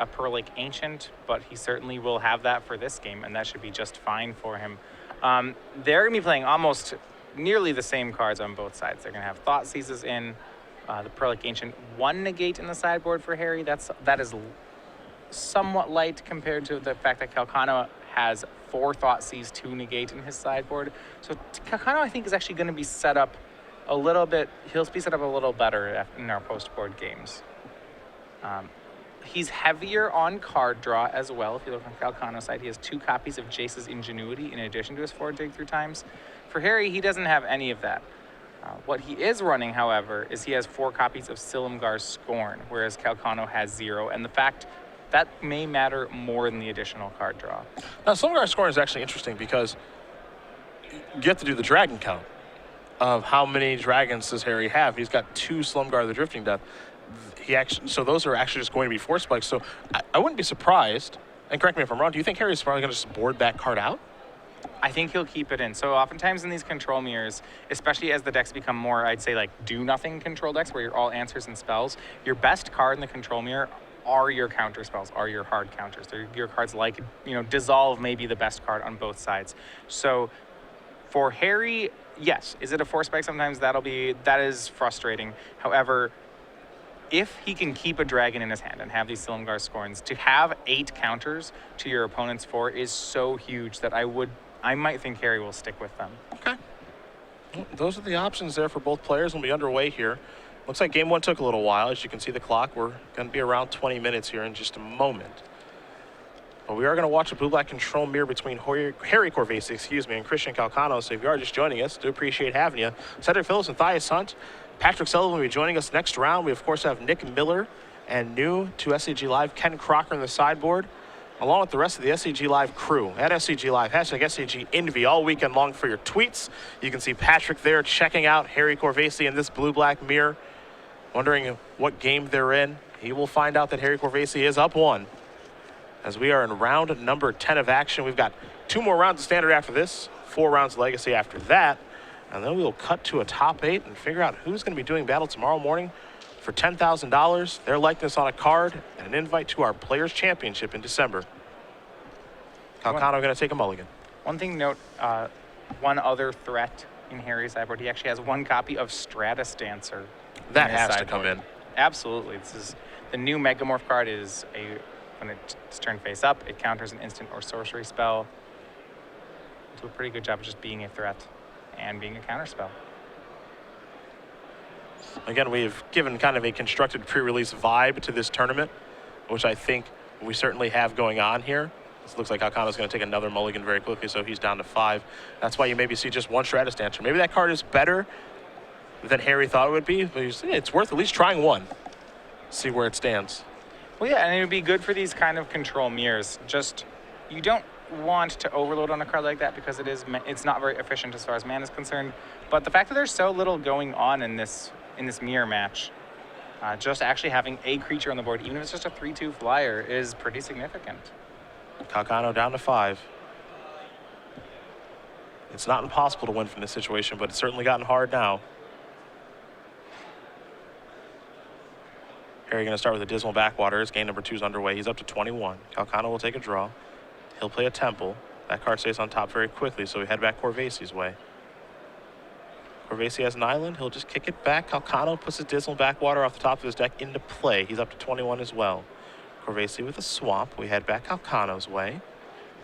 a Pearl-like Ancient, but he certainly will have that for this game, and that should be just fine for him. They're going to be playing almost nearly the same cards on both sides. They're going to have Thought Seizes in, the Pearl-like Ancient, 1 negate in the sideboard for Harry. That is somewhat light compared to the fact that Calcano has 4 Thought Seize, 2 negate in his sideboard. So Calcano, I think, is actually going to be set up a little bit, he'll be set up a little better in our post-board games. He's heavier on card draw as well. If you look on Calcano's side, he has 2 copies of Jace's Ingenuity in addition to his 4 Dig Through Times. For Harry, he doesn't have any of that. What he is running, however, is he has 4 copies of Silumgar's Scorn, whereas Calcano has 0, and the fact that may matter more than the additional card draw. Now, Silumgar's Scorn is actually interesting because you have to do the dragon count of how many dragons does Harry have. He's got 2 Silumgar the Drifting Death. So those are actually just going to be Force Spikes. So I wouldn't be surprised, and correct me if I'm wrong, do you think Harry's probably going to just board that card out? I think he'll keep it in. So oftentimes in these control mirrors, especially as the decks become more, I'd say, like do-nothing control decks where you're all answers and spells, your best card in the control mirror are your counter spells, are your hard counters. They're your cards like, Dissolve may be the best card on both sides. So for Harry, yes. Is it a Force Spike? Sometimes that is frustrating. However, if he can keep a dragon in his hand and have these Silumgar Scorns, to have 8 counters to your opponent's 4 is so huge that I might think Harry will stick with them. Okay. Well, those are the options there for both players. We'll be underway here. Looks like game 1 took a little while. As you can see the clock, we're going to be around 20 minutes here in just a moment. But we are going to watch a blue-black control mirror between Harry Corvese, and Christian Calcano. So if you are just joining us, do appreciate having you. Cedric Phillips and Thias Hunt. Patrick Sullivan will be joining us next round. We, of course, have Nick Miller and new to SCG Live, Ken Crocker in the sideboard, along with the rest of the SCG Live crew. At SCG Live, hashtag SCGINVI all weekend long for your tweets. You can see Patrick there checking out Harry Corvese in this blue-black mirror, wondering what game they're in. He will find out that Harry Corvese is up 1. As we are in round number 10 of action. We've got 2 more rounds of Standard after this, 4 rounds of Legacy after that. And then we'll cut to a top 8 and figure out who's going to be doing battle tomorrow morning for $10,000, their likeness on a card, and an invite to our Players' Championship in December. Calcano going to take a mulligan. One thing to note, one other threat in Harry's sideboard, he actually has 1 copy of Stratus Dancer. That has to come in. Absolutely. This is the new Megamorph card. When it's turned face up, it counters an instant or sorcery spell. Do a pretty good job of just being a threat and being a counterspell. Again, we've given kind of a constructed pre-release vibe to this tournament, which I think we certainly have going on here. This looks like Calcano's going to take another mulligan very quickly, so he's down to 5. That's why you maybe see just 1 Stratus Dancer. Maybe that card is better than Harry thought it would be, but it's worth at least trying 1. See where it stands. Well, yeah, and it would be good for these kind of control mirrors. Just, you don't want to overload on a card like that because it's not very efficient as far as mana is concerned. But the fact that there's so little going on in this mirror match, just actually having a creature on the board, even if it's just a 3/2 flyer, is pretty significant. Calcano down to 5. It's not impossible to win from this situation, but it's certainly gotten hard now. Harry going to start with a Dismal Backwaters. Game number 2 is underway. He's up to 21. Calcano will take a draw. He'll play a Temple. That card stays on top very quickly, so we head back Corvese's way. Corvese has an island. He'll just kick it back. Calcano puts his Dismal Backwater off the top of his deck into play. He's up to 21 as well. Corvese with a Swamp. We head back Calcano's way.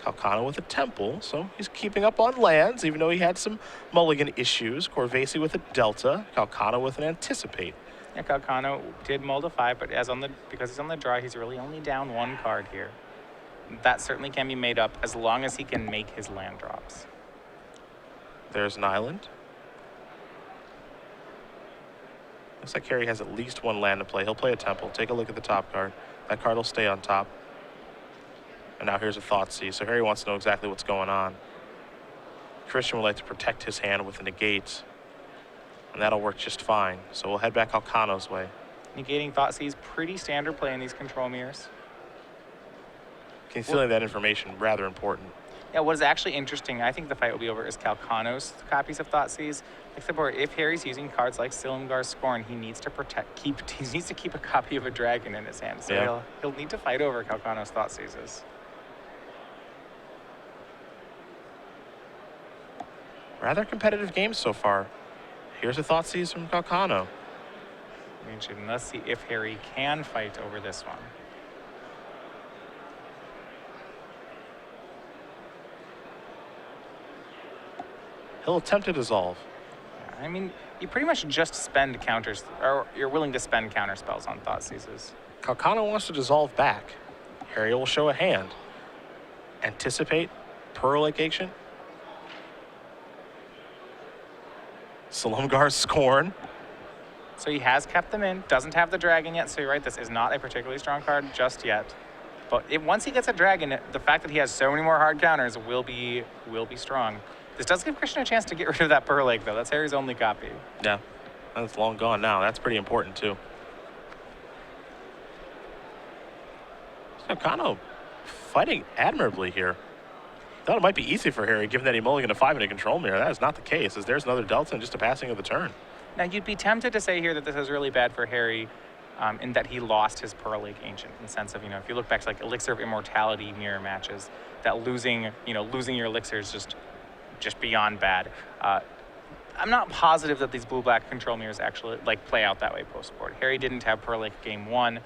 Calcano with a Temple, so he's keeping up on lands, even though he had some mulligan issues. Corvese with a Delta. Calcano with an Anticipate. Yeah, Calcano did mull to 5, but because he's on the draw, he's really only down 1 card here. That certainly can be made up as long as he can make his land drops. There's an island. Looks like Harry has at least 1 land to play. He'll play a Temple. Take a look at the top card. That card will stay on top. And now here's a Thoughtseize. So Harry wants to know exactly what's going on. Christian would like to protect his hand with a negate. And that'll work just fine. So we'll head back Calcano's way. Negating Thoughtseize, pretty standard play in these control mirrors. Concealing that information, rather important. Yeah, what is actually interesting, I think the fight will be over, is Calcano's copies of Thoughtseize. Except for if Harry's using cards like Silumgar's Scorn, he needs to he needs to keep a copy of a dragon in his hand. So Yeah. he'll need to fight over Calcano's Thoughtseizes. Rather competitive game so far. Here's a Thoughtseize from Calcano. And let's see if Harry can fight over this one. He'll attempt to dissolve. I mean, you pretty much just spend counters, or you're willing to spend counter spells on Thoughtseizes. Calcano wants to dissolve back. Harry will show a hand. Anticipate, Pearl Lake Ancient. Silumgar's Scorn. So he has kept them in, doesn't have the dragon yet, so you're right, this is not a particularly strong card just yet. But once he gets a dragon, the fact that he has so many more hard counters will be strong. This does give Christian a chance to get rid of that Pearl Lake, though. That's Harry's only copy. Yeah, that's long gone now. That's pretty important, too. Calcano fighting admirably here. Thought it might be easy for Harry, given that he mulliganed a 5 in a control mirror. That is not the case, as there's another Delta and just a passing of the turn. Now, you'd be tempted to say here that this is really bad for Harry in that he lost his Pearl Lake Ancient, in the sense of, if you look back to like Elixir of Immortality mirror matches, that losing your Elixir is just beyond bad. I'm not positive that these blue-black control mirrors actually play out that way post-board. Harry didn't have Pearl Lake game 1.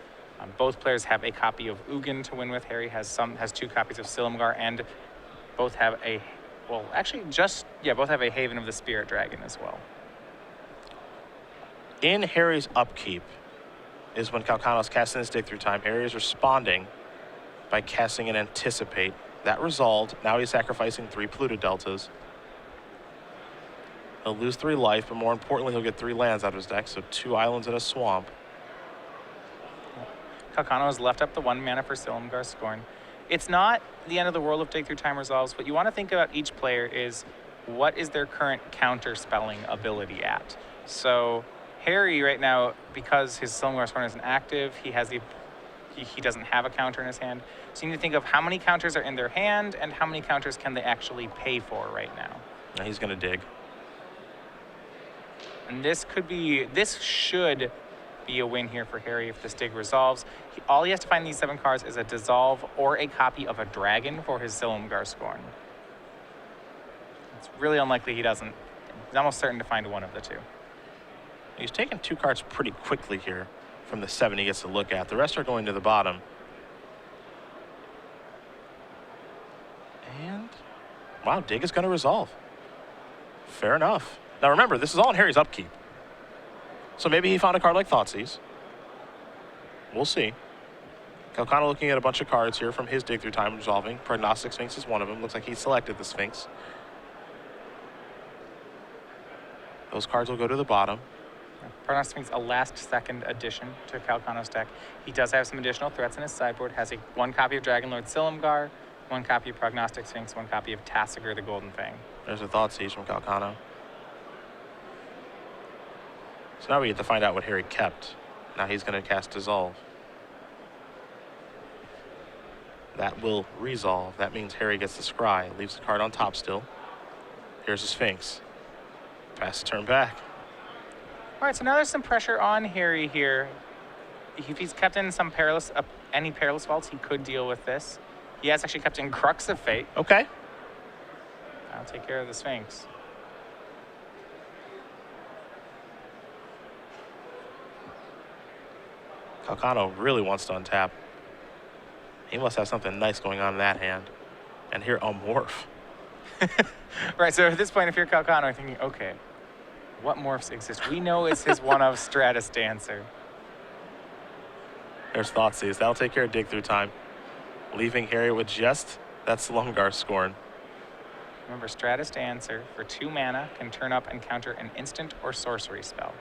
Both players have a copy of Ugin to win with. Harry has 2 copies of Silumgar, and both have both have a Haven of the Spirit Dragon as well. In Harry's upkeep is when Calcano's casting his Dig Through Time. Harry is responding by casting an Anticipate. That resolved. Now he's sacrificing 3 Pluto Deltas. He'll lose 3 life, but more importantly, he'll get 3 lands out of his deck, so 2 islands and a swamp. Calcano has left up the 1 mana for Silumgar's Scorn. It's not the end of the world if Dig Through Time resolves. What you want to think about each player is what is their current counter spelling ability at. So Harry right now, because his Silumgar's Scorn isn't active, he doesn't have a counter in his hand. So you need to think of how many counters are in their hand and how many counters can they actually pay for right now. Now he's going to dig. And this should be a win here for Harry if this dig resolves. All he has to find in these 7 cards is a dissolve or a copy of a dragon for his Silumgar Scorn. It's really unlikely he doesn't. He's almost certain to find one of the 2. He's taking 2 cards pretty quickly here from the 7 he gets to look at. The rest are going to the bottom. And, wow, dig is going to resolve. Fair enough. Now remember, this is all in Harry's upkeep. So maybe he found a card like Thoughtseize. We'll see. Calcano looking at a bunch of cards here from his Dig Through Time resolving. Prognostic Sphinx is one of them. Looks like he selected the Sphinx. Those cards will go to the bottom. Prognostic Sphinx, a last-second addition to Calcano's deck. He does have some additional threats in his sideboard. Has 1 copy of Dragonlord Silumgar, 1 copy of Prognostic Sphinx, 1 copy of Tassiger the Golden Fang. There's a Thoughtseize from Calcano. So now we get to find out what Harry kept. Now he's going to cast Dissolve. That will resolve. That means Harry gets the Scry. Leaves the card on top still. Here's the Sphinx. Pass the turn back. All right, so now there's some pressure on Harry here. If he's kept in any perilous vaults, he could deal with this. He has actually kept in Crux of Fate. Okay. I'll take care of the Sphinx. Calcano really wants to untap. He must have something nice going on in that hand. And here, a morph. Right, so at this point, if you're Calcano, you're thinking, okay, what morphs exist? We know it's his one of Stratus Dancer. There's Thoughtseize. That'll take care of Dig Through Time. Leaving Harry with just that Silumgar Scorn. Remember, Stratus Dancer for 2 mana can turn up and counter an instant or sorcery spell.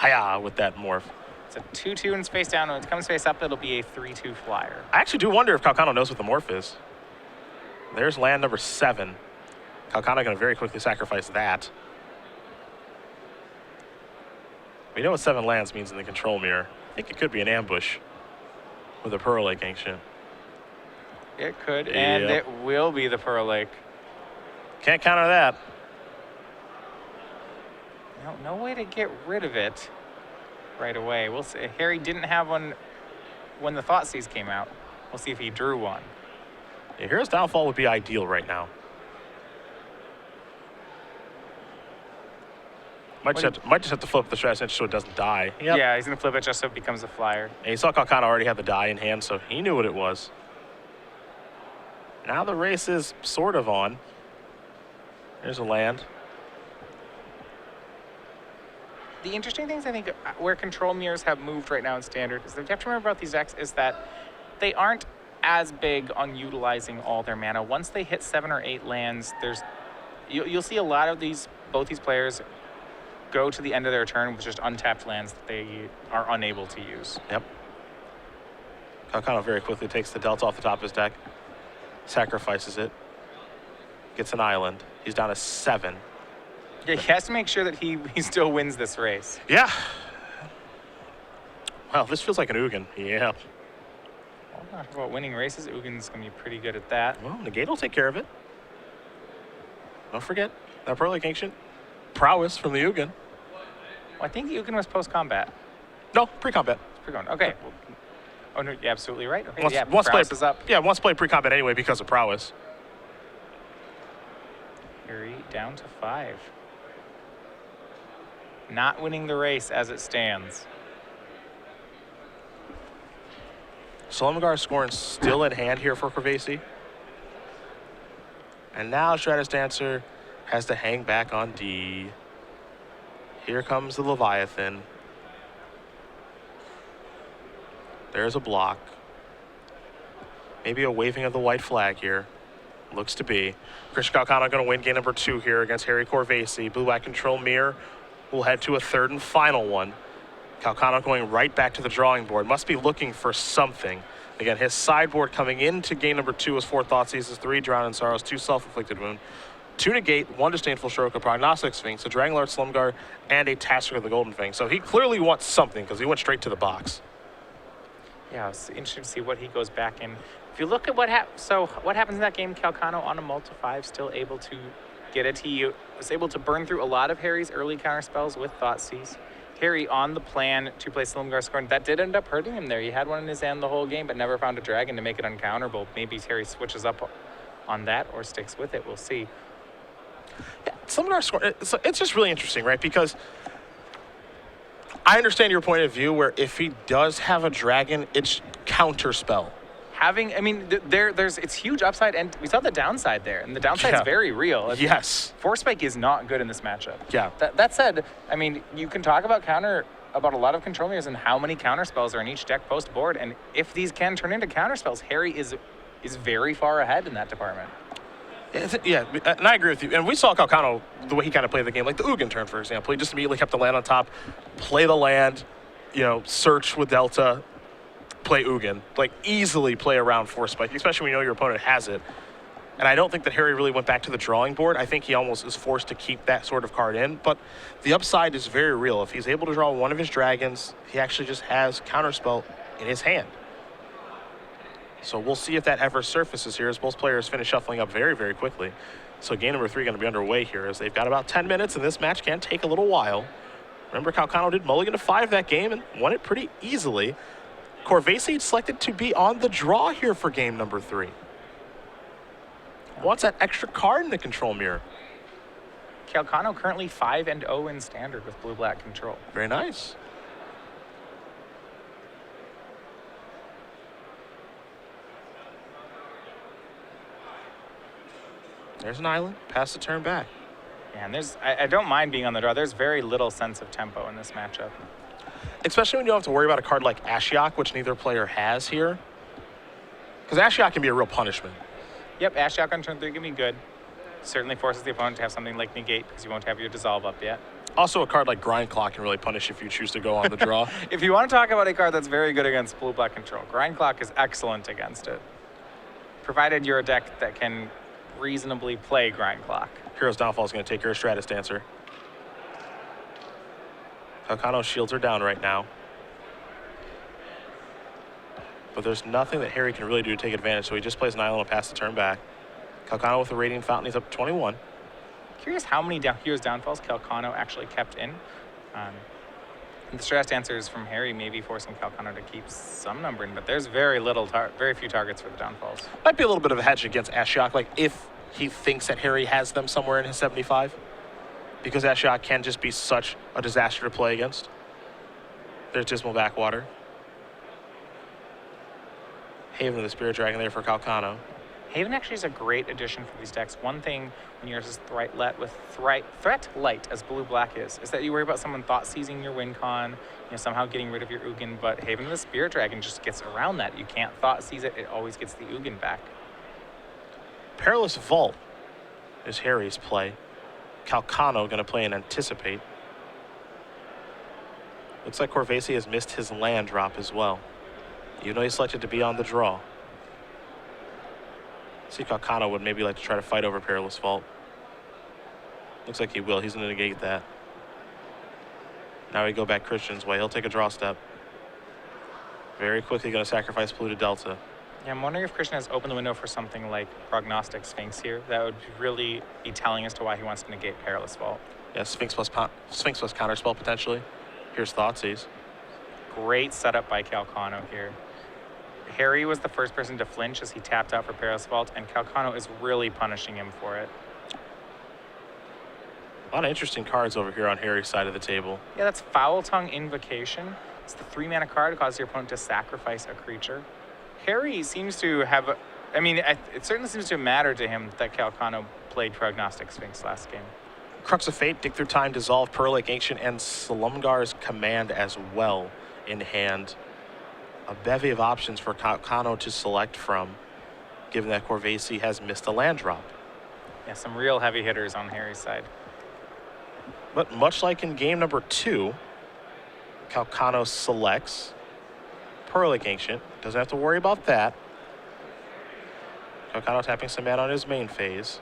Hiya with that morph. It's a 2/2 and face down. When it comes face up, it'll be a 3/2 flyer. I actually do wonder if Calcano knows what the morph is. There's land number 7. Calcano going to very quickly sacrifice that. We know what 7 lands means in the control mirror. I think it could be an ambush with a Pearl Lake Ancient. It could, and Yep. it will be the Pearl Lake. Can't counter that. No way to get rid of it right away. We'll see. Harry didn't have one when the Thoughtseize came out. We'll see if he drew one. Yeah, Hero's Downfall would be ideal right now. Might just have to flip the stress so it doesn't die. Yep. Yeah, he's going to flip it just so it becomes a flyer. And you saw Calcano already had the die in hand, so he knew what it was. Now the race is sort of on. There's a land. The interesting things I think where control mirrors have moved right now in Standard is that you have to remember about these decks is that they aren't as big on utilizing all their mana. Once they hit 7 or 8 lands, you'll see a lot of both these players go to the end of their turn with just untapped lands that they are unable to use. Yep. Calcano very quickly takes the Delta off the top of his deck, sacrifices it, gets an island. He's down to 7. Yeah, he has to make sure that he still wins this race. Yeah. Wow, this feels like an Ugin. Yeah. Well, not about winning races. Ugin's going to be pretty good at that. Well, Negate will take care of it. Don't forget that Pearl Lake Ancient prowess from the Ugin. Well, I think the Ugin was post-combat. No, pre-combat. Pre-combat. Okay. Well, oh, no, you're absolutely right. Okay, Once prowess played, is up. Yeah, once played pre-combat anyway because of prowess. Harry down to 5. Not winning the race as it stands. Slumgar scoring still in hand here for Corvese. And now Stratus Dancer has to hang back on D. Here comes the Leviathan. There's a block. Maybe a waving of the white flag here. Looks to be. Christian Calcano going to win game number 2 here against Harry Corvese. Blue-black control mirror will head to a third and final one. Calcano going right back to the drawing board. Must be looking for something. Again, his sideboard coming into game number 2 was 4 Thoughtseizes, 3 Drown in Sorrows, 2 Self-Inflicted Wound, 2 Negate, 1 Disdainful Stroke, a Prognostic Sphinx, a Dragonlord Slumgar, and a Tasker of the Golden Fang. So he clearly wants something because he went straight to the box. Yeah, it's interesting to see what he goes back in. If you look at what happens in that game, Calcano on a multi-5 still able to get it. He was able to burn through a lot of Harry's early counter spells with Thoughtseize. Harry on the plan to play Slumgar Scorn. That did end up hurting him there. He had one in his hand the whole game, but never found a dragon to make it uncounterable. Maybe Harry switches up on that or sticks with it. We'll see. Yeah, Slumgar Scorn, it's just really interesting, right? Because I understand your point of view where if he does have a dragon, it's counter spell. It's huge upside, and we saw the downside there, and the downside is very real. Yes. Force Spike is not good in this matchup. Yeah. That said, I mean, you can talk about a lot of control mirrors and how many counter spells are in each deck post board, and if these can turn into counter spells, Harry is very far ahead in that department. Yeah, and I agree with you. And we saw Calcano, the way he kind of played the game, like the Ugin turn, for example. He just immediately kept the land on top, play the land, search with Delta, play Ugin, like easily play around Force Spike, especially when you know your opponent has it. And I don't think that Harry really went back to the drawing board. I think he almost is forced to keep that sort of card in, but the upside is very real. If he's able to draw one of his dragons, he actually just has Counterspell in his hand. So we'll see if that ever surfaces here as both players finish shuffling up very, very quickly. So game number 3 going to be underway here as they've got about 10 minutes, and this match can take a little while. Remember, Calcano did mulligan to 5 that game and won it pretty easily. Corvese selected to be on the draw here for game number 3. Wants that extra card in the control mirror. Calcano currently 5-0 in Standard with blue-black control. Very nice. There's an island. Pass the turn back. Yeah, and I don't mind being on the draw. There's very little sense of tempo in this matchup. Especially when you don't have to worry about a card like Ashiok, which neither player has here. Because Ashiok can be a real punishment. Yep, Ashiok on turn 3 can be good. Certainly forces the opponent to have something like Negate because you won't have your Dissolve up yet. Also, a card like Grind Clock can really punish if you choose to go on the draw. If you want to talk about a card that's very good against blue-black control, Grind Clock is excellent against it. Provided you're a deck that can reasonably play Grind Clock. Hero's Downfall is going to take care of Stratus Dancer. Calcano shields are down right now. but there's nothing that Harry can really do to take advantage, so he just plays an island and pass the turn back. Calcano with the Radiant Fountain, he's up to 21. Curious how many Heroes Downfalls Calcano actually kept in. The stressed answers from Harry maybe forcing Calcano to keep some number in, but there's very few targets for the downfalls. Might be a little bit of a hedge against Ashiok, like if he thinks that Harry has them somewhere in his 75, because Ashiok can just be such a disaster to play against. There's Dismal Backwater. Haven of the Spirit Dragon there for Calcano. Haven actually is a great addition for these decks. One thing when yours is Threat Light, as blue-black is that you worry about someone thought seizing your win con, somehow getting rid of your Ugin, but Haven of the Spirit Dragon just gets around that. You can't thought seize it, it always gets the Ugin back. Perilous Vault is Harry's play. Calcano going to play and Anticipate. Looks like Corvese has missed his land drop as well, even though he selected to be on the draw. See, Calcano would maybe like to try to fight over Perilous Vault. Looks like he will. He's going to negate that. Now we go back Christian's way. He'll take a draw step. Very quickly going to sacrifice Polluted Delta. Yeah, I'm wondering if Christian has opened the window for something like Prognostic Sphinx here. That would really be telling as to why he wants to negate Perilous Vault. Yeah, Sphinx plus Counterspell potentially. Here's Thoughtseize. Great setup by Calcano here. Harry was the first person to flinch as he tapped out for Perilous Vault, and Calcano is really punishing him for it. A lot of interesting cards over here on Harry's side of the table. Yeah, that's Foul Tongue Invocation. It's the 3-mana card. It causes your opponent to sacrifice a creature. Harry seems to have, it certainly seems to matter to him that Calcano played Prognostic Sphinx last game. Crux of Fate, Dig Through Time, Dissolve, Pearl Lake Ancient, and Slumgar's Command as well in hand. A bevy of options for Calcano to select from, given that Corvese has missed a land drop. Yeah, some real heavy hitters on Harry's side. But much like in game number 2, Calcano selects Pearl Lake Ancient. Doesn't have to worry about that. Calcano tapping some mana on his main phase.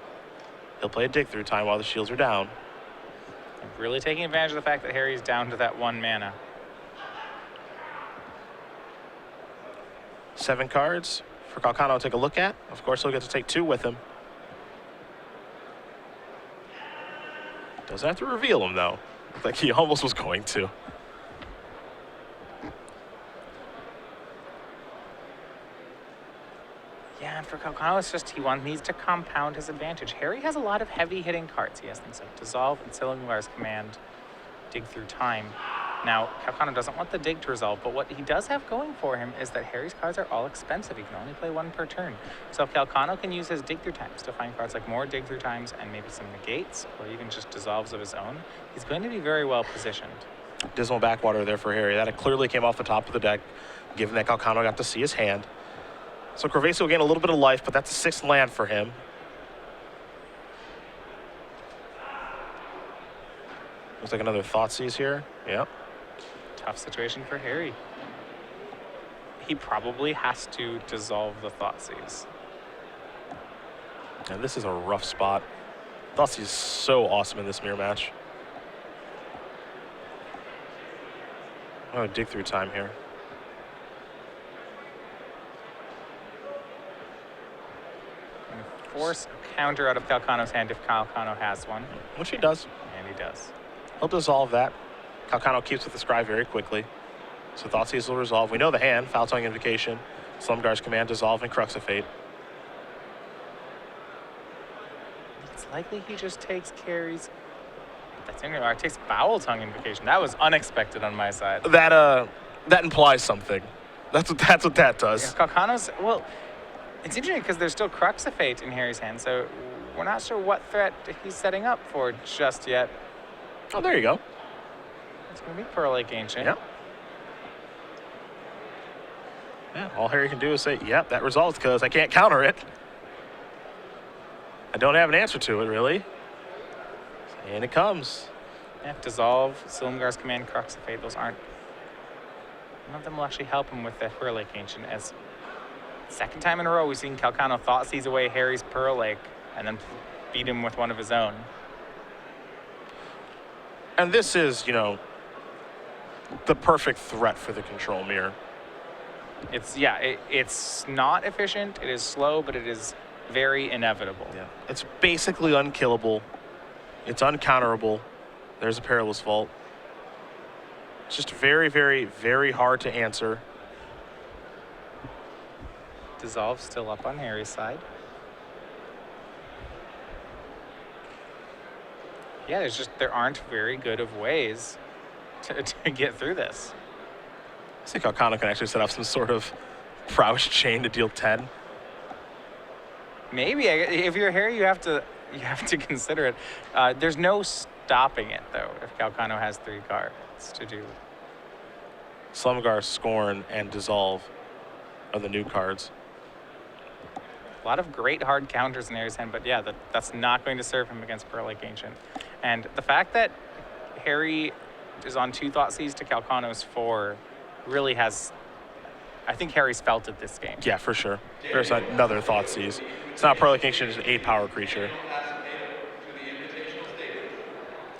He'll play a Dig Through Time while the shields are down. Really taking advantage of the fact that Harry's down to that 1 mana. 7 cards for Calcano to take a look at. Of course, he'll get to take 2 with him. Doesn't have to reveal them, though. Like he almost was going to. Yeah, and for Calcano, it's just he needs to compound his advantage. Harry has a lot of heavy-hitting cards. He has things like Dissolve and Silumgar's Command, Dig Through Time. Now, Calcano doesn't want the dig to resolve, but what he does have going for him is that Harry's cards are all expensive. He can only play 1 per turn. So if Calcano can use his Dig Through Times to find cards like more Dig Through Times and maybe some negates, or even just dissolves of his own, he's going to be very well positioned. Dismal Backwater there for Harry. That clearly came off the top of the deck, given that Calcano got to see his hand. So Corvese will gain a little bit of life, but that's a 6th land for him. Looks like another Thoughtseize here. Yep. Tough situation for Harry. He probably has to dissolve the Thoughtseize. And this is a rough spot. Thoughtseize is so awesome in this mirror match. Oh, Dig Through Time here. Force a counter out of Calcano's hand if Calcano has one. Which he does. And he does. He'll dissolve that. Calcano keeps with the Scry very quickly. So Thoughtseize will resolve. We know the hand. Foul Tongue Invocation, Slumgar's Command, Dissolve, and Crux of Fate. It's likely he just takes carries. That's in it takes Foul Tongue Invocation. That was unexpected on my side. That implies something. That's what that does. Yeah, Calcano's, well, it's interesting because there's still Crux of Fate in Harry's hand, so we're not sure what threat he's setting up for just yet. Oh, there you go. It's going to be Pearl Lake Ancient. Yep. Yeah, all Harry can do is say, yep, that resolves because I can't counter it. I don't have an answer to it, really. And it comes. Yeah, Dissolve, Silumgar's Command, Crux of Fate, those aren't... None of them will actually help him with the Pearl Lake Ancient, as 2nd time in a row we've seen Calcano Thoughtseize away Harry's Pearl Lake and then beat him with one of his own. And this is, the perfect threat for the control mirror. It's not efficient. It is slow, but it is very inevitable. Yeah. It's basically unkillable. It's uncounterable. There's a Perilous Vault. It's just very, very, very hard to answer. Dissolve still up on Harry's side. Yeah, there aren't very good of ways to get through this. I think Calcano can actually set up some sort of prowess chain to deal 10. Maybe if you're Harry, you have to consider it. There's no stopping it though. If Calcano has 3 cards to do. Slumgar, Scorn, and Dissolve are the new cards. A lot of great hard counters in Harry's hand, but yeah, that's not going to serve him against Pearl Lake Ancient. And the fact that Harry is on 2 Thoughtseize to Calcano's 4 really has, I think Harry's felt it this game. Yeah, for sure. There's another Thoughtseize. It's not Pearl Lake Ancient, it's an 8-power creature.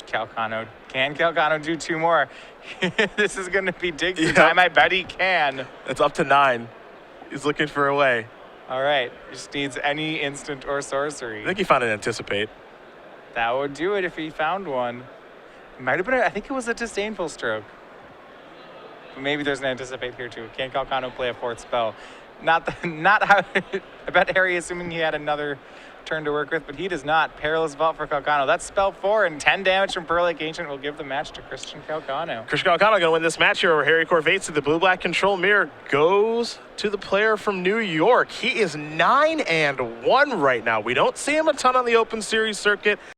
Calcano, can Calcano do 2 more? This is going to be dig through time. I bet he can. It's up to 9. He's looking for a way. All right, just needs any instant or sorcery. I think he found an Anticipate. That would do it if he found one. It might have been, I think it was a Disdainful Stroke. Maybe there's an Anticipate here too. Can Calcano play a 4th spell? Not how, I bet Harry, assuming he had another turn to work with, but he does not. Perilous Vault for Calcano. That's spell 4, and 10 damage from Pearl Lake Ancient will give the match to Christian Calcano. Christian Calcano going to win this match here over Harry Corvese. The blue-black control mirror goes to the player from New York. He is 9-1 right now. We don't see him a ton on the Open Series circuit.